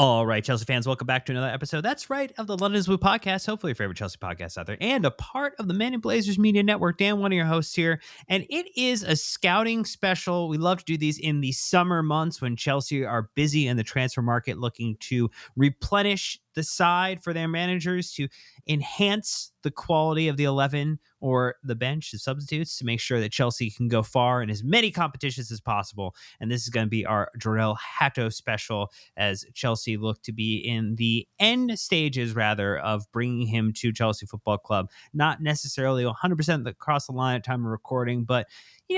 All right, Chelsea fans, welcome back to another episode. That's right, of the London is Blue podcast. Hopefully, your favorite Chelsea podcast out there, and a part of the Men in Blazers Media Network. Dan, one of your hosts here, and it is a scouting special. We love to do these in the summer months when Chelsea are busy in the transfer market, looking to replenish the side for their managers to enhance the quality of the 11 or the bench, the substitutes, to make sure that Chelsea can go far in as many competitions as possible. And this is going to be our Jorrel Hato special, as Chelsea look to be in the end stages, rather, of bringing him to Chelsea Football Club. Not necessarily 100% across the line at time of recording, but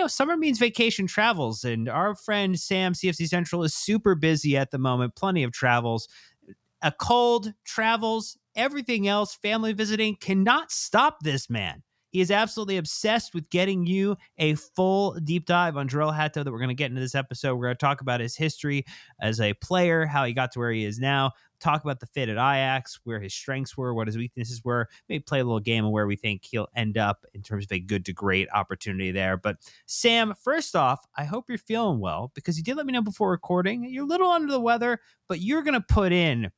summer means vacation travels, and our friend Sam, CFC Central, is super busy at the moment. Plenty of travels. A cold, travels, everything else, family visiting cannot stop this man. He is absolutely obsessed with getting you a full deep dive on Jorrel Hato that we're going to get into this episode. We're going to talk about his history as a player, how he got to where he is now, talk about the fit at Ajax, where his strengths were, what his weaknesses were, maybe play a little game of where we think he'll end up in terms of a good to great opportunity there. But Sam, first off, I hope you're feeling well, because you did let me know before recording. You're a little under the weather, but you're going to put in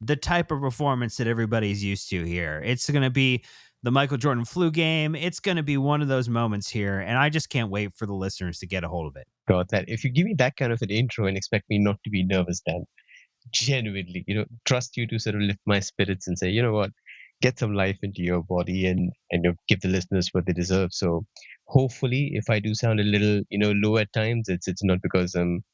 the type of performance that everybody's used to here. It's going to be the Michael Jordan flu game. It's going to be one of those moments here, and I just can't wait for the listeners to get a hold of it. God, that if you give me that kind of an intro and expect me not to be nervous, then genuinely, trust you to sort of lift my spirits and say, you know what, get some life into your body and give the listeners what they deserve. So hopefully, if I do sound a little, low at times, it's not because I'm,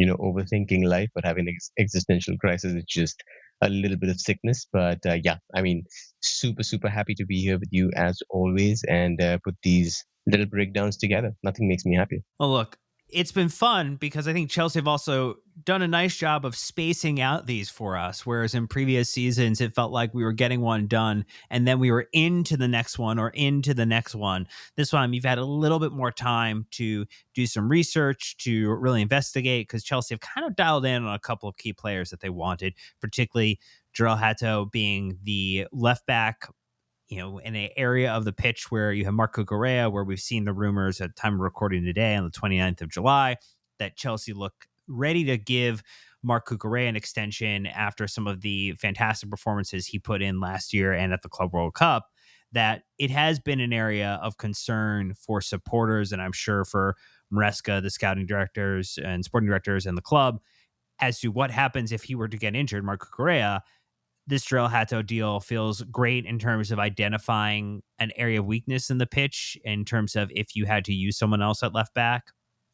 overthinking life, but having an existential crisis. It's just a little bit of sickness. But yeah, I mean, super, super happy to be here with you as always and put these little breakdowns together. Nothing makes me happier. Well, look, it's been fun because I think Chelsea have also done a nice job of spacing out these for us, whereas in previous seasons, it felt like we were getting one done and then we were into the next one or into the next one. This time, you've had a little bit more time to do some research, to really investigate, because Chelsea have kind of dialed in on a couple of key players that they wanted, particularly Jorrel Hato being the left back, in an area of the pitch where you have Marco Correa, where we've seen the rumors at the time of recording today on the 29th of July that Chelsea look ready to give Marco Correa an extension after some of the fantastic performances he put in last year and at the Club World Cup. That it has been an area of concern for supporters, and I'm sure for Maresca, the scouting directors and sporting directors and the club, as to what happens if he were to get injured, Marco Correa. This Jorrel Hato deal feels great in terms of identifying an area of weakness in the pitch, in terms of if you had to use someone else at left back,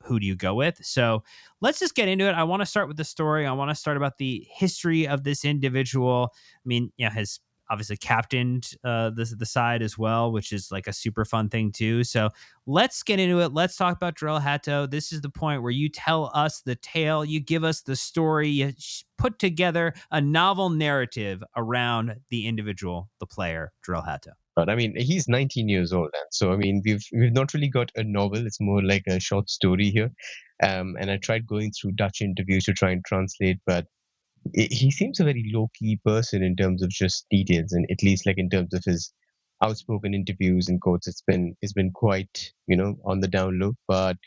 who do you go with? So let's just get into it. I want to start with the story. I want to start about the history of this individual. I mean, has obviously captained the side as well, which is like a super fun thing too. So let's get into it. Let's talk about Jorrel Hato. This is the point where you tell us the tale, you give us the story, you put together a novel narrative around the individual, the player, Jorrel Hato. But I mean, he's 19 years old, and so I mean, we've not really got a novel. It's more like a short story here. And I tried going through Dutch interviews to try and translate, but he seems a very low-key person in terms of just details, and at least like in terms of his outspoken interviews and quotes, it's been quite on the down low. But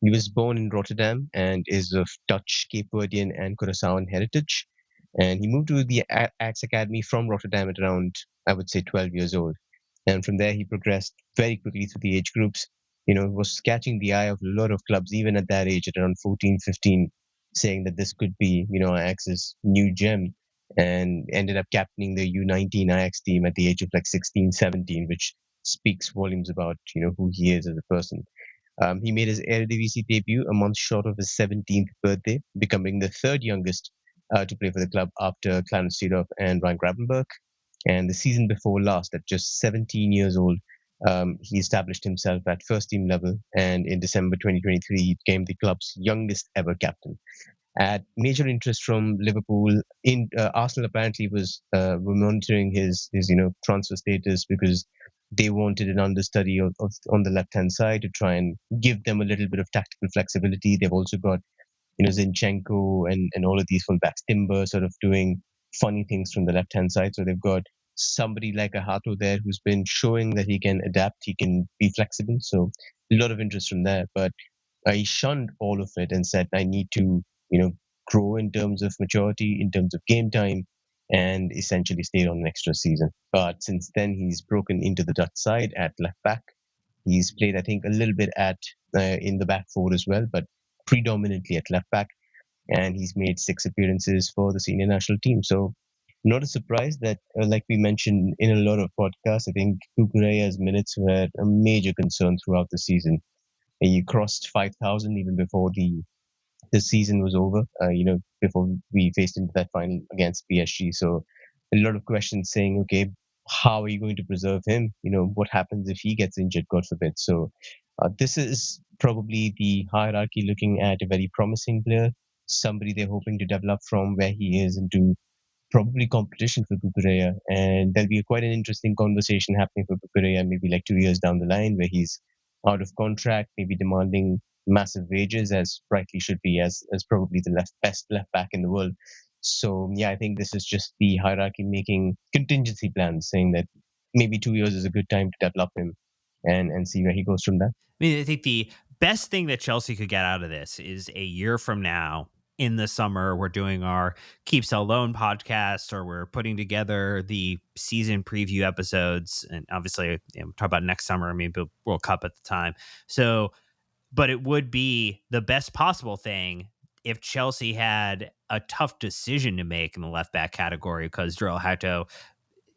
he was born in Rotterdam and is of Dutch, Cape Verdean, and Curaçaoan heritage. And he moved to the Ajax Academy from Rotterdam at around, I would say, 12 years old. And from there, he progressed very quickly through the age groups. Was catching the eye of a lot of clubs, even at that age, at around 14, 15, saying that this could be, Ajax's new gem, and ended up captaining the U19 Ajax team at the age of like 16, 17, which speaks volumes about, who he is as a person. He made his Eredivisie debut a month short of his 17th birthday, becoming the third youngest to play for the club after Clarence Seedorf and Ryan Gravenberch. And the season before last, at just 17 years old, he established himself at first team level, and in December 2023, he became the club's youngest ever captain. At major interest from Liverpool, Arsenal apparently were monitoring his transfer status, because they wanted an understudy on the left hand side to try and give them a little bit of tactical flexibility. They've also got Zinchenko and all of these fullbacks, Timber, sort of doing funny things from the left hand side. So they've got somebody like a Hato there who's been showing that he can adapt, he can be flexible. So a lot of interest from there. But I shunned all of it and said, I need to, grow in terms of maturity, in terms of game time, and essentially stayed on an extra season. But since then, he's broken into the Dutch side at left back. He's played, I think, a little bit at in the back four as well, but predominantly at left back. And he's made 6 appearances for the senior national team. So not a surprise that, like we mentioned in a lot of podcasts, I think Kukureya's minutes were a major concern throughout the season. He crossed 5,000 even before the season was over, before we faced into that final against PSG. So a lot of questions saying, okay, how are you going to preserve him? What happens if he gets injured, God forbid? So this is probably the hierarchy looking at a very promising player, somebody they're hoping to develop from where he is into probably competition for Kukureya. And there'll be quite an interesting conversation happening for Kukureya maybe like 2 years down the line where he's out of contract, maybe demanding massive wages as rightly should be, as probably the best left back in the world. So yeah, I think this is just the hierarchy making contingency plans, saying that maybe 2 years is a good time to develop him and see where he goes from there. I mean, I think the best thing that Chelsea could get out of this is a year from now in the summer, we're doing our Keep Sell Loan podcast, or we're putting together the season preview episodes. And obviously, talk about next summer, maybe World Cup at the time. So, but it would be the best possible thing if Chelsea had a tough decision to make in the left back category, because Jorrel Hato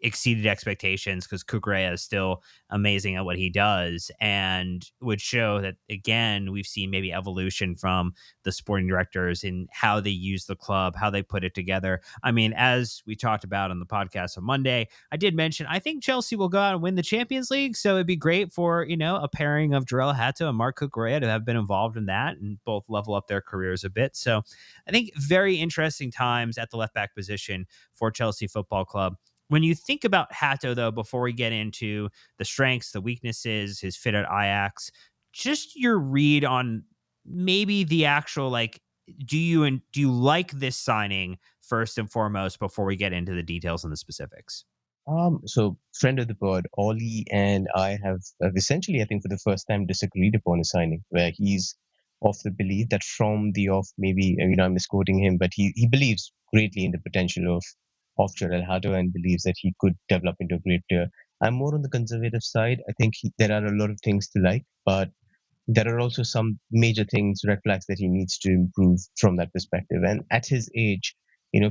exceeded expectations, because Kukureya is still amazing at what he does, and would show that, again, we've seen maybe evolution from the sporting directors in how they use the club, how they put it together. I mean, as we talked about on the podcast on Monday, I did mention I think Chelsea will go out and win the Champions League, so it'd be great for, a pairing of Jorrel Hato and Marc Cucurella to have been involved in that and both level up their careers a bit. So I think very interesting times at the left back position for Chelsea Football Club. When you think about Hato, though, before we get into the strengths, the weaknesses, his fit at Ajax, just your read on maybe the actual, like, do you like this signing first and foremost before we get into the details and the specifics? So friend of the pod, Ollie and I have essentially, I think, for the first time disagreed upon a signing where he's of the belief that from the off, maybe, I'm misquoting him, but he believes greatly in the potential of Jorrel Hato and believes that he could develop into a great player. I'm more on the conservative side. I think there are a lot of things to like, but there are also some major things, red flags that he needs to improve from that perspective. And at his age,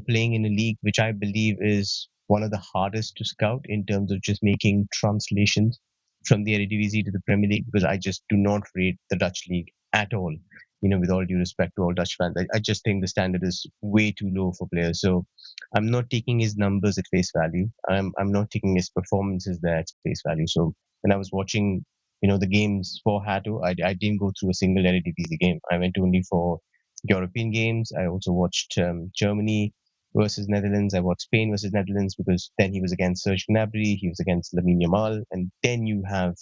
playing in a league which I believe is one of the hardest to scout in terms of just making translations from the Eredivisie to the Premier League, because I just do not rate the Dutch league at all. With all due respect to all Dutch fans, I just think the standard is way too low for players. So I'm not taking his numbers at face value. I'm not taking his performances there at face value. So when I was watching the games for Hato, I didn't go through a single Eredivisie game. I went only for European games. I also watched Germany versus Netherlands. I watched Spain versus Netherlands because then he was against Serge Gnabry, he was against Lamine Yamal, and then you have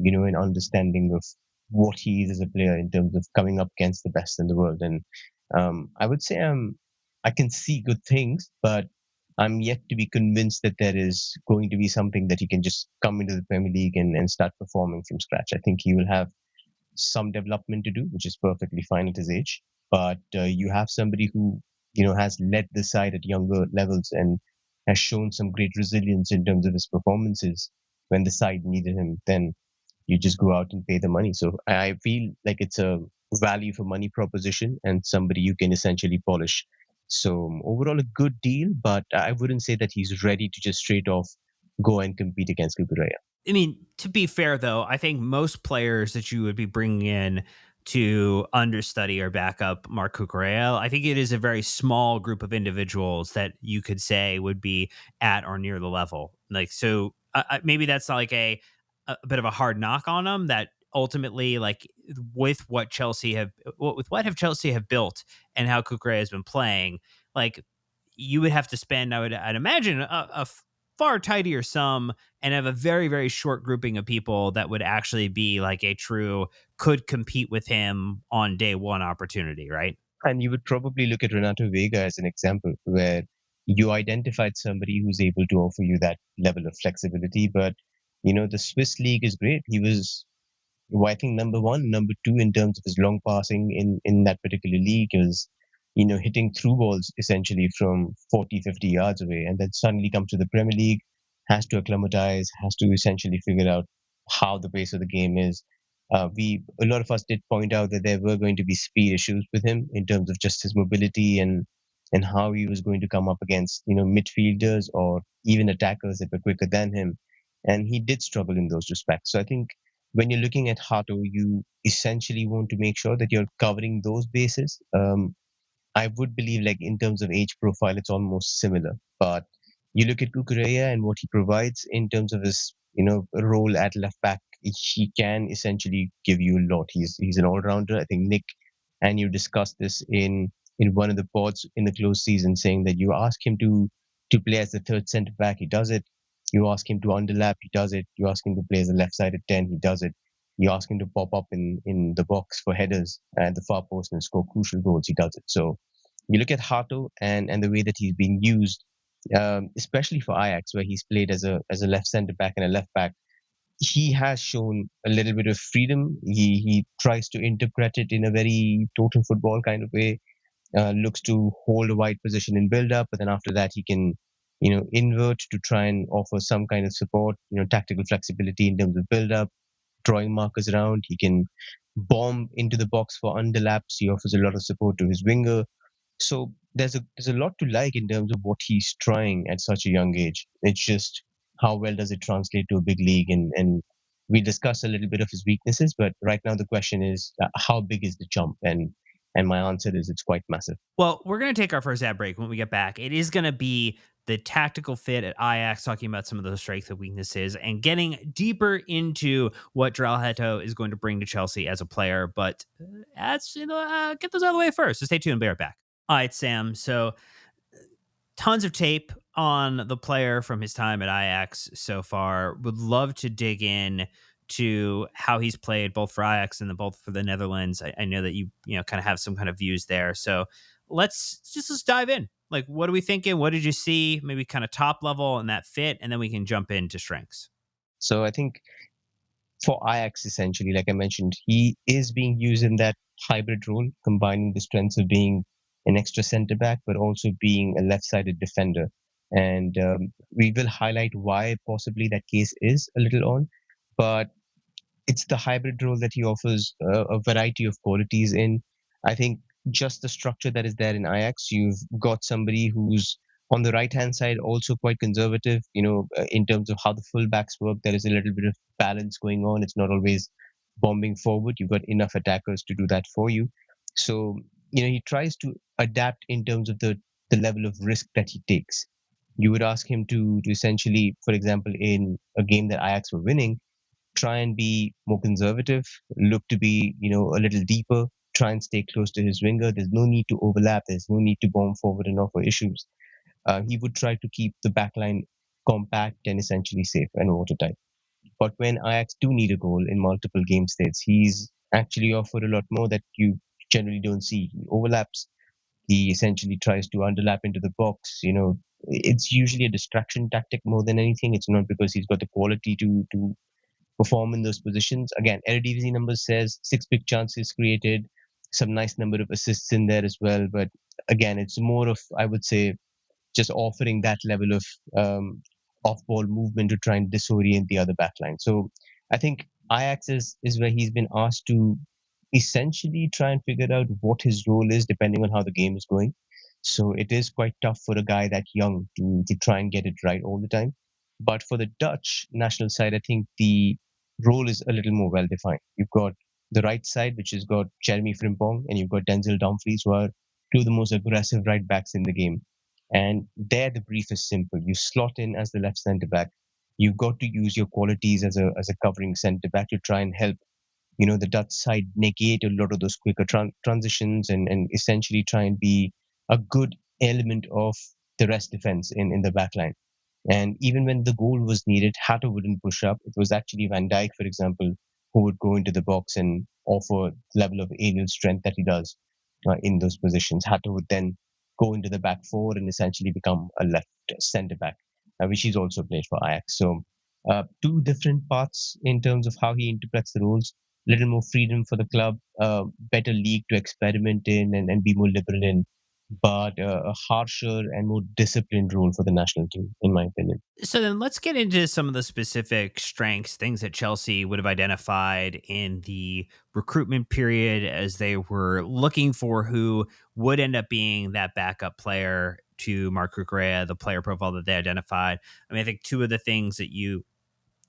an understanding of what he is as a player in terms of coming up against the best in the world. And I would say I can see good things, but I'm yet to be convinced that there is going to be something that he can just come into the Premier League and start performing from scratch. I think he will have some development to do, which is perfectly fine at his age. But you have somebody who has led the side at younger levels and has shown some great resilience in terms of his performances when the side needed him. Then you just go out and pay the money. So I feel like it's a value for money proposition and somebody you can essentially polish. So overall, a good deal, but I wouldn't say that he's ready to just straight off go and compete against Kukureya. I mean, to be fair, though, I think most players that you would be bringing in to understudy or back up Marc Cucurella, I think it is a very small group of individuals that you could say would be at or near the level. Like, so maybe that's not like a bit of a hard knock on them, that ultimately, like, with what have Chelsea have built and how Cucurella has been playing, like, you would have to spend, I'd imagine, a far tidier sum and have a very, very short grouping of people that would actually be like a true could compete with him on day one opportunity, right? And you would probably look at Renato Vega as an example where you identified somebody who's able to offer you that level of flexibility. But, the Swiss league is great. He was, I think, number one, number two in terms of his long passing in that particular league. He was, hitting through balls essentially from 40, 50 yards away, and then suddenly comes to the Premier League, has to acclimatize, has to essentially figure out how the pace of the game is. A lot of us did point out that there were going to be speed issues with him in terms of just his mobility and how he was going to come up against midfielders or even attackers that were quicker than him, and he did struggle in those respects. So I think when you're looking at Hato, you essentially want to make sure that you're covering those bases. I would believe, like in terms of age profile, it's almost similar. But you look at Kukureya and what he provides in terms of his, role at left back. He can essentially give you a lot. He's an all rounder. I think Nick and you discussed this in one of the pods in the close season, saying that you ask him to play as the third centre back, he does it. You ask him to underlap, he does it. You ask him to play as a left-sided 10, he does it. You ask him to pop up in the box for headers at the far post and score crucial goals, he does it. So you look at Hato and the way that he's being used, especially for Ajax, where he's played as a left centre back and a left back. He has shown a little bit of freedom. He tries to interpret it in a very total football kind of way. Looks to hold a wide position in build up, but then after that he can, invert to try and offer some kind of support. Tactical flexibility in terms of build up, drawing markers around. He can bomb into the box for underlaps. He offers a lot of support to his winger. So there's a lot to like in terms of what he's trying at such a young age. It's just how well does it translate to a big league, and we discussed a little bit of his weaknesses, but right now the question is how big is the jump, and my answer is it's quite massive. Well, we're going to take our first ad break. When we get back, it is going to be the tactical fit at Ajax, talking about some of those strengths and weaknesses and getting deeper into what Jorrel Hato is going to bring to Chelsea as a player. But get those out of the way first. So stay tuned and be right back. All right, Sam. So tons of tape on the player from his time at Ajax so far. Would love to dig in to how he's played both for Ajax and both for the Netherlands. I know that you kind of have some kind of views there. So let's dive in. Like, what are we thinking? What did you see? Maybe kind of top level and that fit, and then we can jump into strengths. So I think for Ajax, essentially, like I mentioned, he is being used in that hybrid role, combining the strengths of being an extra centre back, but also being a left sided defender. And we will highlight why possibly that case is a little on. But it's the hybrid role that he offers a variety of qualities in. I think just the structure that is there in Ajax, you've got somebody who's on the right hand side also quite conservative, in terms of how the fullbacks work. There is a little bit of balance going on. It's not always bombing forward. You've got enough attackers to do that for you. So, he tries to adapt in terms of the level of risk that he takes. You would ask him to essentially, for example, in a game that Ajax were winning, try and be more conservative, look to be, a little deeper, try and stay close to his winger. There's no need to overlap. There's no need to bomb forward and offer issues. He would try to keep the backline compact and essentially safe and watertight. But when Ajax do need a goal in multiple game states, he's actually offered a lot more that you generally don't see. He overlaps. He essentially tries to underlap into the box. It's usually a distraction tactic more than anything. It's not because he's got the quality to perform in those positions. Again, Eredivisie numbers says 6 big chances created, some nice number of assists in there as well. But again, it's more of, I would say, just offering that level of off-ball movement to try and disorient the other backline. So I think Ajax is where he's been asked to essentially try and figure out what his role is depending on how the game is going. So it is quite tough for a guy that young to try and get it right all the time. But for the Dutch national side, I think the role is a little more well defined. You've got the right side, which has got Jeremy Frimpong, and you've got Denzel Dumfries, who are two of the most aggressive right backs in the game. And there, the brief is simple. You slot in as the left centre back. You've got to use your qualities as a covering centre back to try and help, the Dutch side negate a lot of those quicker transitions and essentially try and be a good element of the rest defense in the back line. And even when the goal was needed, Hato wouldn't push up. It was actually Van Dijk, for example, who would go into the box and offer the level of aerial strength that he does in those positions. Hato would then go into the back four and essentially become a left centre back, which he's also played for Ajax. So two different paths in terms of how he interprets the roles. Little more freedom for the club, better league to experiment in and be more liberal in. but a harsher and more disciplined role for the national team, in my opinion. So then let's get into some of the specific strengths, things that Chelsea would have identified in the recruitment period as they were looking for who would end up being that backup player to Mark Cucurella, the player profile that they identified. I mean, I think two of the things that you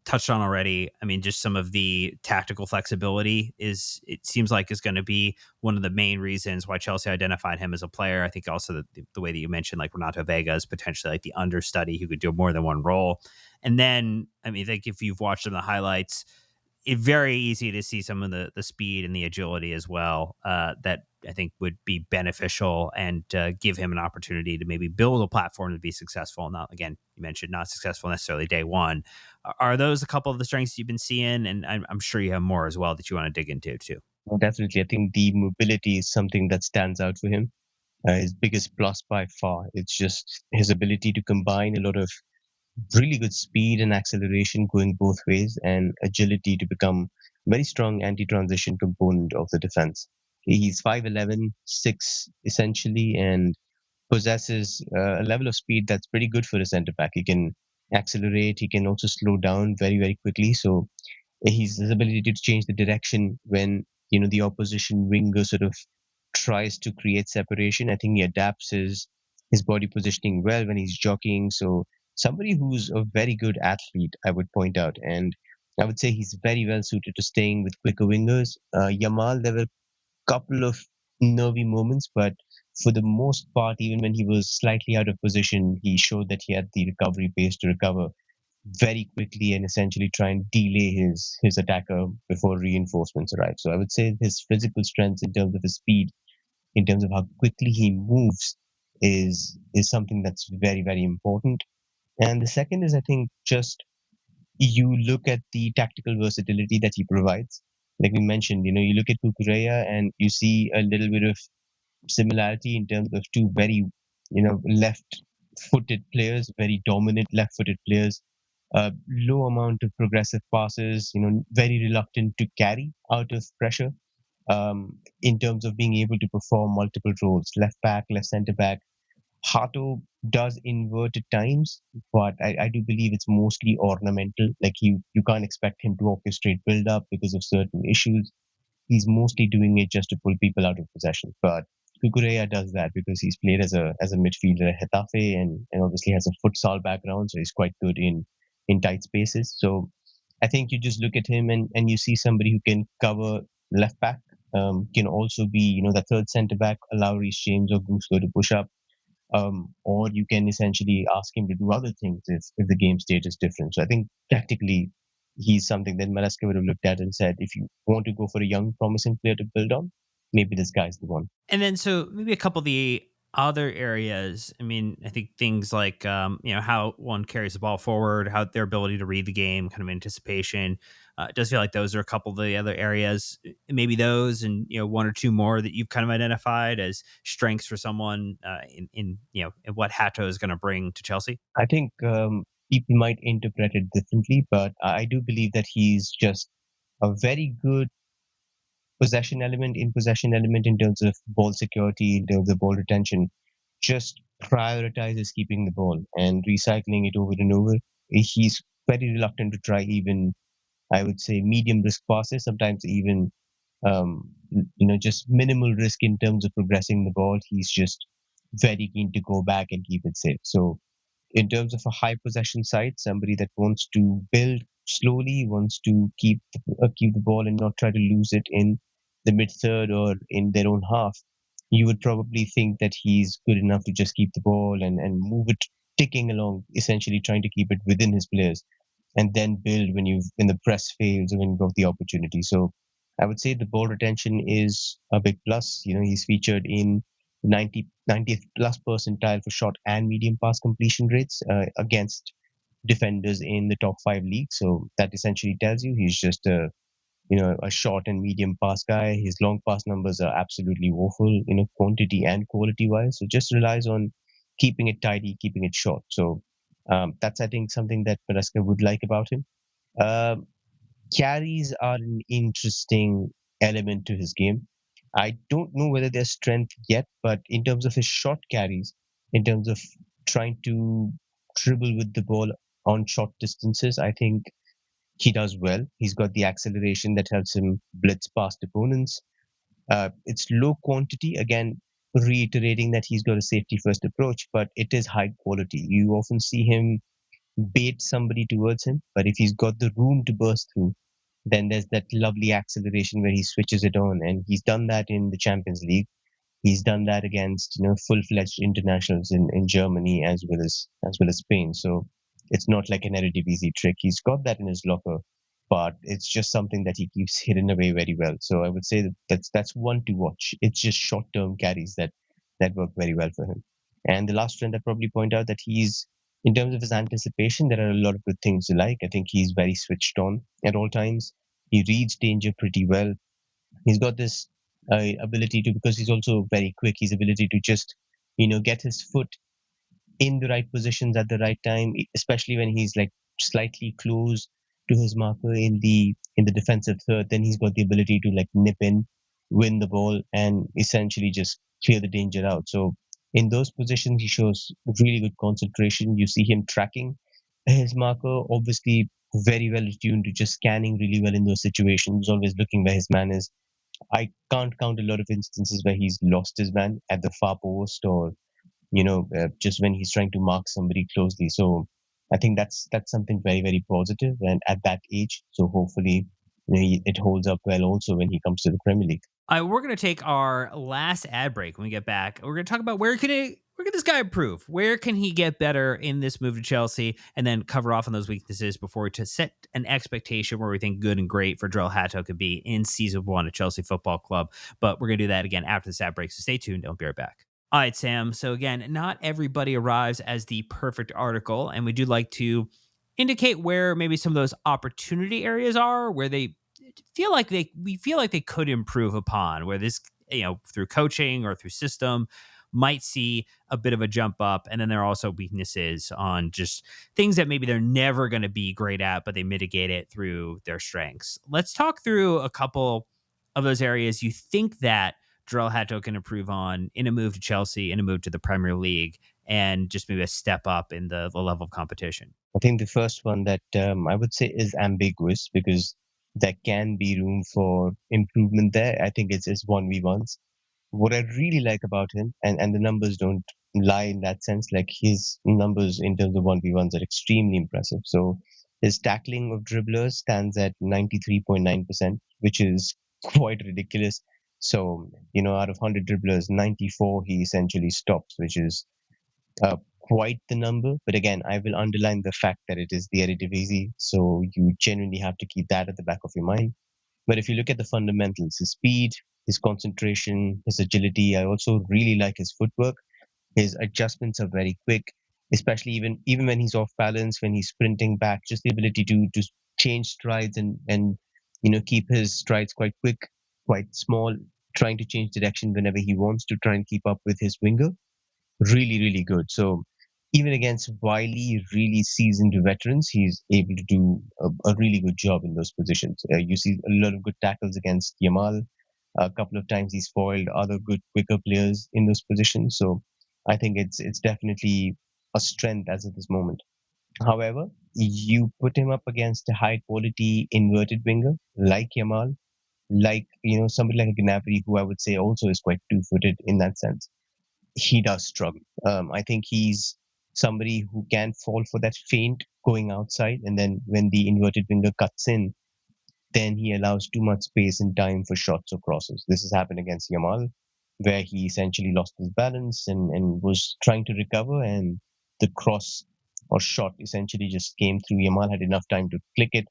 touched on already. I mean, just some of the tactical flexibility is it seems like is going to be one of the main reasons why Chelsea identified him as a player. I think also the way that you mentioned like Renato Vega is potentially like the understudy who could do more than one role. And then I mean, I think if you've watched some of the highlights, it's very easy to see some of the speed and the agility as well that I think would be beneficial and give him an opportunity to maybe build a platform to be successful. Not again, you mentioned not successful necessarily day one. Are those a couple of the strengths you've been seeing? And I'm sure you have more as well that you want to dig into too. Well, definitely, I think the mobility is something that stands out for him. His biggest plus by far. It's just his ability to combine a lot of really good speed and acceleration going both ways, and agility to become very strong anti-transition component of the defense. He's 5'11", 6 essentially, and possesses a level of speed that's pretty good for a centre back. He can accelerate, he can also slow down very, very quickly. So his ability to change the direction when the opposition winger sort of tries to create separation. I think he adapts his body positioning well when he's jockeying. So somebody who's a very good athlete, I would point out, and I would say he's very well suited to staying with quicker wingers. Yamal, there were a couple of nervy moments, but for the most part, even when he was slightly out of position, he showed that he had the recovery pace to recover very quickly and essentially try and delay his attacker before reinforcements arrive. So I would say his physical strength in terms of his speed, in terms of how quickly he moves, is something that's very, very important. And the second is, I think, just you look at the tactical versatility that he provides. Like we mentioned, you look at Kukureya and you see a little bit of similarity in terms of two very, left-footed players, very dominant left-footed players. Low amount of progressive passes, very reluctant to carry out of pressure. In terms of being able to perform multiple roles, left back, left centre back. Hato does invert at times, but I do believe it's mostly ornamental. Like you can't expect him to orchestrate build up because of certain issues. He's mostly doing it just to pull people out of possession. But Cucurella does that because he's played as a midfielder at Getafe and obviously has a futsal background, so he's quite good in tight spaces. So I think you just look at him and you see somebody who can cover left back, can also be the third centre back, allow Reece James or Gusto to push up, or you can essentially ask him to do other things if the game state is different. So I think tactically, he's something that Maresca would have looked at and said, if you want to go for a young, promising player to build on, maybe this guy's the one. And then so maybe a couple of the other areas. I mean, I think things like how one carries the ball forward, how their ability to read the game, kind of anticipation. It does feel like those are a couple of the other areas. Maybe those, and one or two more that you've kind of identified as strengths for someone in what Hato is going to bring to Chelsea. I think people might interpret it differently, but I do believe that he's just a very good possession element in terms of ball security, in terms of ball retention, just prioritizes keeping the ball and recycling it over and over. He's very reluctant to try even, I would say, medium risk passes, sometimes even just minimal risk in terms of progressing the ball. He's just very keen to go back and keep it safe. So in terms of a high possession side, somebody that wants to build slowly, wants to keep the ball and not try to lose it in the mid third or in their own half, you would probably think that he's good enough to just keep the ball and move it ticking along, essentially trying to keep it within his players, and then build when the press fails or when you got the opportunity. So I would say the ball retention is a big plus. He's featured in 90th plus percentile for short and medium pass completion rates against defenders in the top 5 leagues. So that essentially tells you he's just a short and medium pass guy. His long pass numbers are absolutely woeful, quantity and quality wise. So just relies on keeping it tidy, keeping it short. So that's, I think, something that Maresca would like about him. Um Carries are an interesting element to his game. I don't know whether there's strength yet, but in terms of his short carries, in terms of trying to dribble with the ball on short distances, I think he does well. He's got the acceleration that helps him blitz past opponents. It's low quantity, again, reiterating that he's got a safety first approach, but it is high quality. You often see him bait somebody towards him, but if he's got the room to burst through, then there's that lovely acceleration where he switches it on. And he's done that in the Champions League. He's done that against full-fledged internationals in Germany as well as Spain. So it's not like an Eredivisie trick. He's got that in his locker, but it's just something that he keeps hidden away very well. So I would say that's one to watch. It's just short-term carries that work very well for him. And the last trend I'd probably point out that he's in terms of his anticipation, there are a lot of good things to like. I think he's very switched on at all times. He reads danger pretty well. He's got this ability to, because he's also very quick, his ability to just get his foot in the right positions at the right time, especially when he's like slightly close to his marker in the defensive third. Then he's got the ability to like nip in, win the ball, and essentially just clear the danger out. So in those positions, he shows really good concentration. You see him tracking his marker, obviously very well attuned to just scanning really well in those situations, always looking where his man is. I can't count a lot of instances where he's lost his man at the far post or just when he's trying to mark somebody closely. So I think that's something very very positive, and at that age, so hopefully it holds up well also when he comes to the Premier League. We're going to take our last ad break when we get back. We're going to talk about where can this guy improve? Where can he get better in this move to Chelsea? And then cover off on those weaknesses before to set an expectation where we think good and great for Jorrel Hato could be in season 1 at Chelsea Football Club. But we're going to do that again after this ad break. So stay tuned. I'll be right back. All right, Sam. So again, not everybody arrives as the perfect article, and we do like to indicate where maybe some of those opportunity areas are, where they we feel like they could improve upon, where this, through coaching or through system might see a bit of a jump up. And then there are also weaknesses on just things that maybe they're never going to be great at, but they mitigate it through their strengths. Let's talk through a couple of those areas you think that Jorrel Hato can improve on in a move to Chelsea, in a move to the Premier League, and just maybe a step up in the level of competition. I think the first one that I would say is ambiguous because there can be room for improvement there. I think it's 1v1s. What I really like about him, and the numbers don't lie in that sense, like his numbers in terms of 1v1s are extremely impressive. So his tackling of dribblers stands at 93.9%, which is quite ridiculous. So, out of 100 dribblers, 94 he essentially stops, which is quite the number. But again, I will underline the fact that it is the Eredivisie, so you genuinely have to keep that at the back of your mind. But if you look at the fundamentals, his speed, his concentration, his agility, I also really like his footwork. His adjustments are very quick, especially even when he's off balance, when he's sprinting back, just the ability to change strides and keep his strides quite quick, quite small, trying to change direction whenever he wants to try and keep up with his winger. Really, really good. So even against wily, really seasoned veterans, he's able to do a really good job in those positions. You see a lot of good tackles against Yamal. A couple of times he's foiled other good, quicker players in those positions. So I think it's definitely a strength as of this moment. However, you put him up against a high quality inverted winger like Yamal, like somebody like Gnabry, who I would say also is quite two-footed in that sense. He does struggle. I think he's somebody who can fall for that feint going outside, and then when the inverted winger cuts in, then he allows too much space and time for shots or crosses. This has happened against Yamal, where he essentially lost his balance and was trying to recover, and the cross or shot essentially just came through. Yamal had enough time to click it.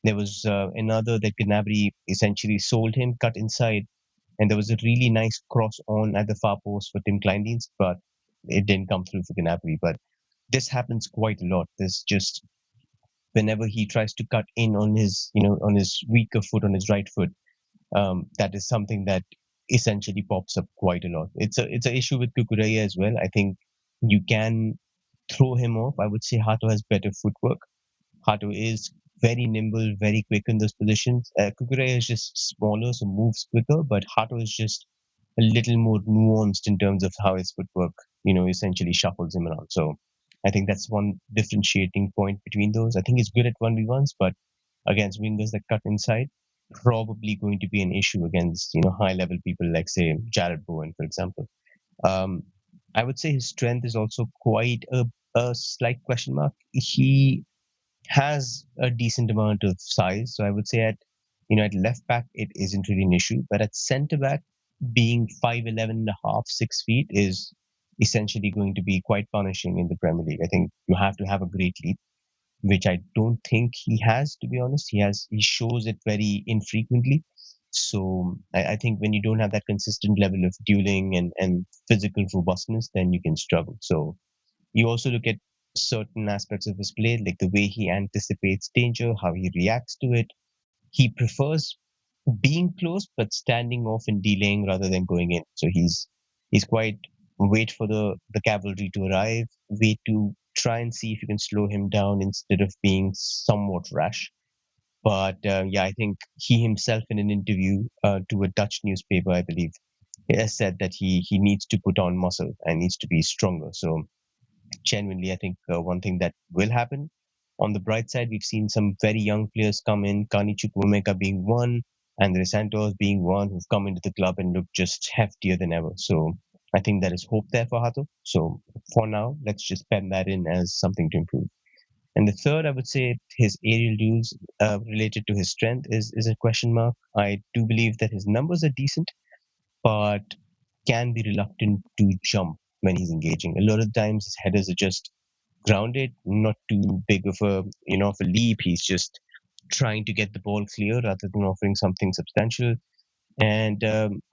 There was another that Gnabry essentially sold him, cut inside, and there was a really nice cross on at the far post for Tim Kleindienst, but it didn't come through for Gnabry. But this happens quite a lot. This just whenever he tries to cut in on his weaker foot, on his right foot, that is something that essentially pops up quite a lot. It's an issue with Kukureya as well. I think you can throw him off. I would say Hato has better footwork. Hato is very nimble, very quick in those positions. Kukurea is just smaller, so moves quicker, but Hato is just a little more nuanced in terms of how his footwork, essentially shuffles him around. So I think that's one differentiating point between those. I think he's good at 1v1s, but against wingers that cut inside, probably going to be an issue against, high level people like, say, Jared Bowen, for example. Um, I would say his strength is also quite a slight question mark. He has a decent amount of size. So I would say at left back, it isn't really an issue. But at centre back, being 5'11 and a half, 6 feet is essentially going to be quite punishing in the Premier League. I think you have to have a great leap, which I don't think he has, to be honest. He shows it very infrequently. So I think when you don't have that consistent level of dueling and physical robustness, then you can struggle. So you also look at certain aspects of his play, like the way he anticipates danger, how he reacts to it. He prefers being close but standing off and delaying rather than going in. So he's quite wait for the cavalry to arrive, wait to try and see if you can slow him down instead of being somewhat rash. But yeah, I think he himself in an interview to a Dutch newspaper, I believe, has said that he needs to put on muscle and needs to be stronger. So genuinely, I think one thing that will happen. On the bright side, we've seen some very young players come in, Kani Chukwuemeka being one, and Santos being one, who've come into the club and look just heftier than ever. So I think there is hope there for Hato. So for now, let's just pen that in as something to improve. And the third, I would say, his aerial duels related to his strength is a question mark. I do believe that his numbers are decent, but can be reluctant to jump when he's engaging. A lot of times his headers are just grounded, not too big of a leap. He's just trying to get the ball clear rather than offering something substantial. And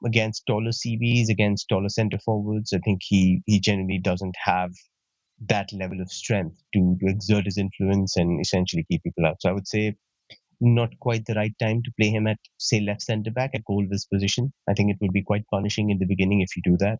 against taller CBs, against taller centre forwards, I think he generally doesn't have that level of strength to exert his influence and essentially keep people out. So I would say not quite the right time to play him at, say, left centre back at Colville's position. I think it would be quite punishing in the beginning if you do that.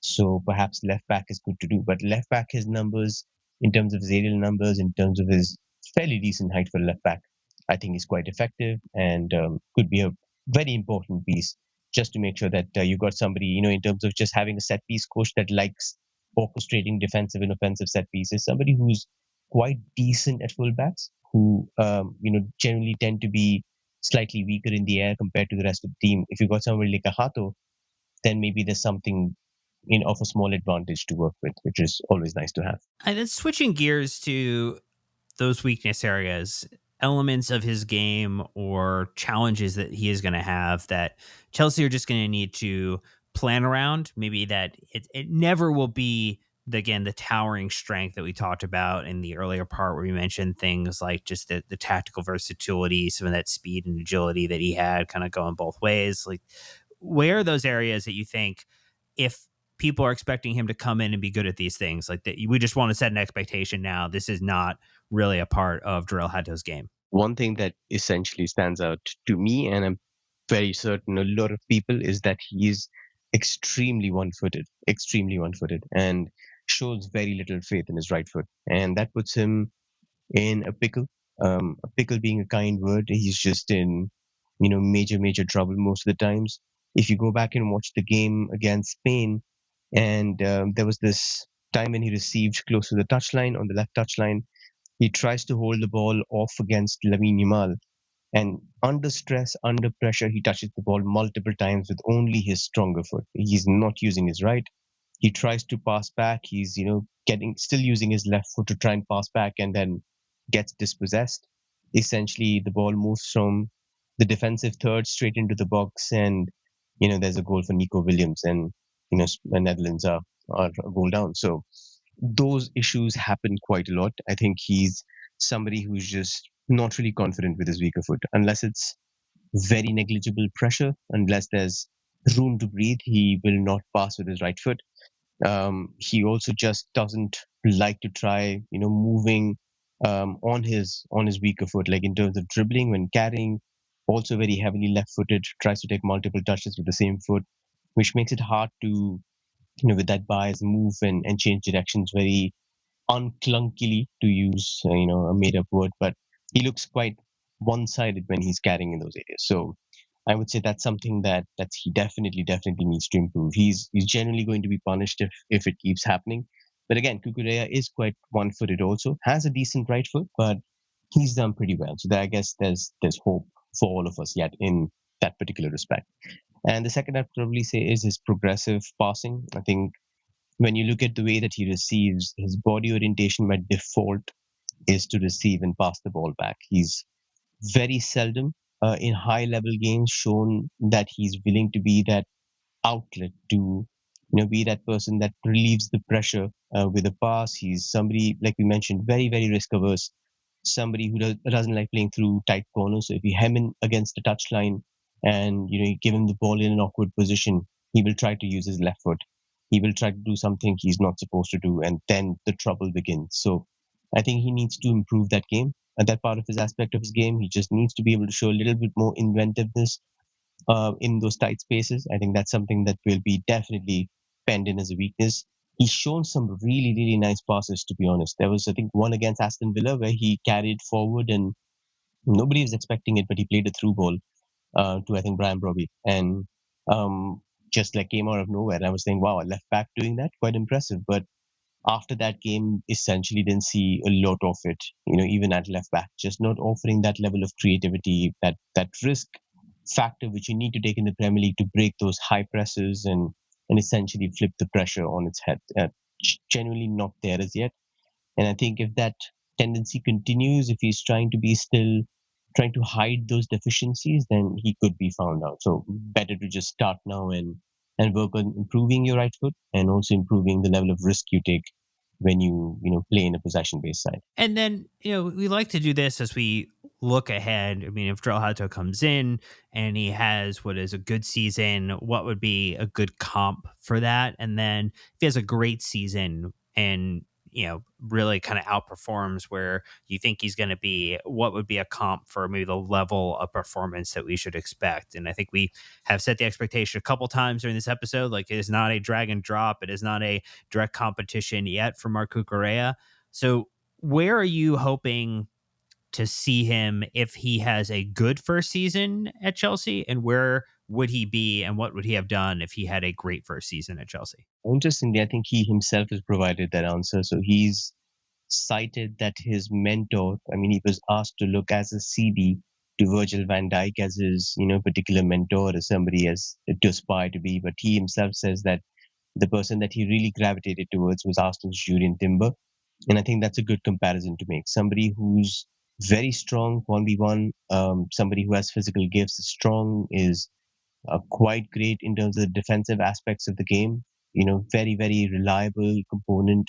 So perhaps left back is good to do. But left back, his numbers, in terms of his aerial numbers, in terms of his fairly decent height for left back, I think he's quite effective and could be a very important piece just to make sure that you got somebody, in terms of just having a set piece coach that likes orchestrating defensive and offensive set pieces, somebody who's quite decent at fullbacks, who generally tend to be slightly weaker in the air compared to the rest of the team. If you got somebody like a Hato, then maybe there's something of a small advantage to work with, which is always nice to have. And then switching gears to those weakness areas, elements of his game or challenges that he is going to have that Chelsea are just going to need to plan around. Maybe that it never will be again the towering strength that we talked about in the earlier part where we mentioned things like just the tactical versatility, some of that speed and agility that he had kind of going both ways. Like where are those areas that you think if people are expecting him to come in and be good at these things, like that we just want to set an expectation now, this is not really a part of Jorrel Hato's game? One thing that essentially stands out to me, and I'm very certain a lot of people, is that he is extremely one footed, and shows very little faith in his right foot. And that puts him in a pickle. A pickle being a kind word, he's just in, major, major trouble most of the times. If you go back and watch the game against Spain, and there was this time when he received close to the touchline, on the left touchline, he tries to hold the ball off against Lamine Yamal, and under stress, under pressure, he touches the ball multiple times with only his stronger foot. He's not using his right. He tries to pass back. He's, still using his left foot to try and pass back and then gets dispossessed. Essentially, the ball moves from the defensive third straight into the box, and, there's a goal for Nico Williams, and, the Netherlands are a goal down. So those issues happen quite a lot. I think he's somebody who's just not really confident with his weaker foot. Unless it's very negligible pressure, unless there's room to breathe, he will not pass with his right foot. He also just doesn't like to try, moving on his weaker foot, like in terms of dribbling when carrying. Also very heavily left-footed, tries to take multiple touches with the same foot, which makes it hard to, with that bias, move and change directions very unclunkily, to use a made-up word. But he looks quite one-sided when he's carrying in those areas. So I would say that's something that he definitely needs to improve. He's generally going to be punished if it keeps happening. But again, Kukurea is quite one-footed also, has a decent right foot, but he's done pretty well. So I guess there's hope for all of us yet in that particular respect. And the second I'd probably say is his progressive passing. I think when you look at the way that he receives, his body orientation by default is to receive and pass the ball back. He's very seldom in high level games shown that he's willing to be that outlet to be that person that relieves the pressure with a pass. He's somebody, like we mentioned, very risk averse, somebody who doesn't like playing through tight corners. So if you hem in against the touchline and you give him the ball in an awkward position, he will try to use his left foot. He will try to do something he's not supposed to do, and then the trouble begins. So I think he needs to improve that game. At that part of his aspect of his game, he just needs to be able to show a little bit more inventiveness in those tight spaces. I think that's something that will be definitely penned in as a weakness. He's shown some really nice passes, to be honest. There was, I think, one against Aston Villa where he carried forward and nobody was expecting it, but he played a through ball to, I think, Brian Brobby. And just like came out of nowhere. And I was saying, wow, a left back doing that, quite impressive. But after that game, essentially didn't see a lot of it, even at left back, just not offering that level of creativity, that risk factor which you need to take in the Premier League to break those high presses and essentially flip the pressure on its head. Genuinely not there as yet. And I think if that tendency continues, if he's trying to be still trying to hide those deficiencies, then he could be found out. So better to just start now and work on improving your right foot and also improving the level of risk you take when you play in a possession based side. And then, we like to do this as we look ahead. I mean, if Jorrel Hato comes in and he has what is a good season, what would be a good comp for that? And then if he has a great season and, really kind of outperforms where you think he's going to be, what would be a comp for maybe the level of performance that we should expect? And I think we have set the expectation a couple times during this episode. Like, it is not a drag and drop. It is not a direct competition yet for Marc Cucurella. So where are you hoping to see him if he has a good first season at Chelsea? And where would he be and what would he have done if he had a great first season at Chelsea? Interestingly, I think he himself has provided that answer. So he's cited that his mentor, I mean, he was asked to look as a CD to Virgil van Dijk as his, particular mentor, as somebody as to aspire to be. But he himself says that the person that he really gravitated towards was Arsenal's Julian Timber. And I think that's a good comparison to make. Somebody who's very strong 1v1, somebody who has physical gifts, is strong, is quite great in terms of the defensive aspects of the game. Very reliable component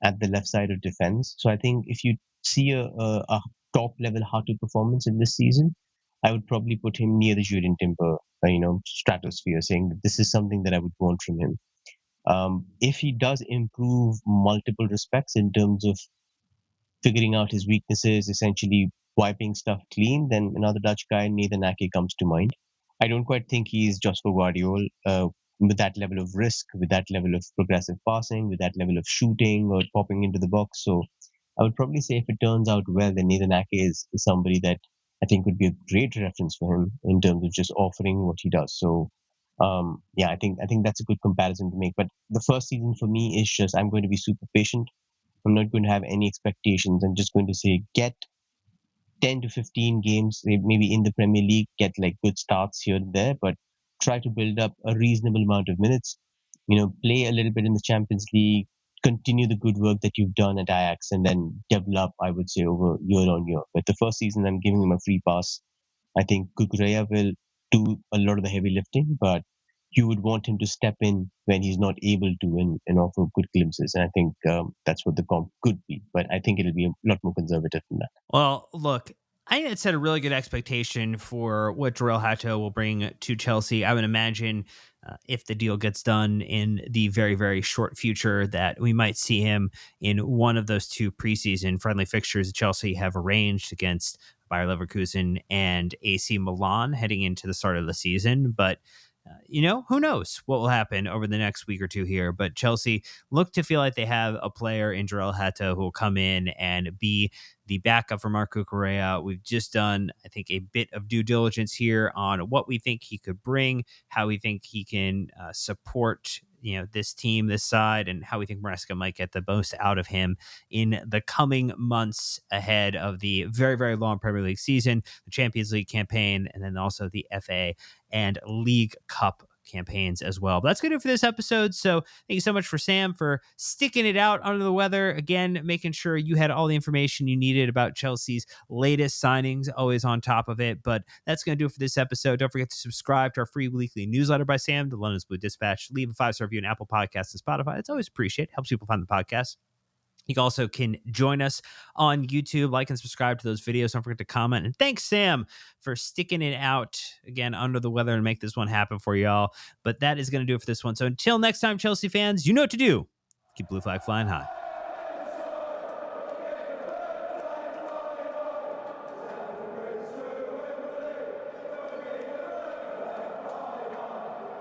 at the left side of defense. So I think if you see a top level Hatu performance in this season, I would probably put him near the Julian Timber, stratosphere, saying that this is something that I would want from him. If he does improve multiple respects in terms of figuring out his weaknesses, essentially wiping stuff clean, then another Dutch guy, Nathan Ake, comes to mind. I don't quite think he's just for Guardiola with that level of risk, with that level of progressive passing, with that level of shooting or popping into the box. So I would probably say if it turns out well, then Nathan Ake is somebody that I think would be a great reference for him in terms of just offering what he does. So yeah, I think that's a good comparison to make. But the first season for me is just I'm going to be super patient. I'm not going to have any expectations. I'm just going to say get 10 to 15 games, maybe in the Premier League, get like good starts here and there, but try to build up a reasonable amount of minutes. Play a little bit in the Champions League, continue the good work that you've done at Ajax, and then develop, I would say, over year on year. But the first season, I'm giving him a free pass. I think Kukurea will do a lot of the heavy lifting, but you would want him to step in when he's not able to and offer good glimpses. And I think that's what the comp could be. But I think it'll be a lot more conservative than that. Well, look, I think it set a really good expectation for what Jorrel Hato will bring to Chelsea. I would imagine if the deal gets done in the very short future, that we might see him in one of those two preseason friendly fixtures that Chelsea have arranged against Bayer Leverkusen and AC Milan heading into the start of the season. But Who knows what will happen over the next week or two here. But Chelsea look to feel like they have a player in Jorrel Hato who will come in and be the backup for Marco Correa. We've just done, I think, a bit of due diligence here on what we think he could bring, how we think he can support this team, this side, and how we think Maresca might get the most out of him in the coming months ahead of the very, very long Premier League season, the Champions League campaign, and then also the FA and League Cup campaigns as well. But that's going to do it for this episode. So thank you so much for Sam for sticking it out under the weather. Again, making sure you had all the information you needed about Chelsea's latest signings, always on top of it. But that's going to do it for this episode. Don't forget to subscribe to our free weekly newsletter by Sam, the London's Blue Dispatch. Leave a 5-star review on Apple Podcasts and Spotify. It's always appreciated. Helps people find the podcast. You also can join us on YouTube, like and subscribe to those videos. Don't forget to comment. And thanks, Sam, for sticking it out again under the weather and make this one happen for y'all. But that is going to do it for this one. So until next time, Chelsea fans, you know what to do. Keep blue flag flying high.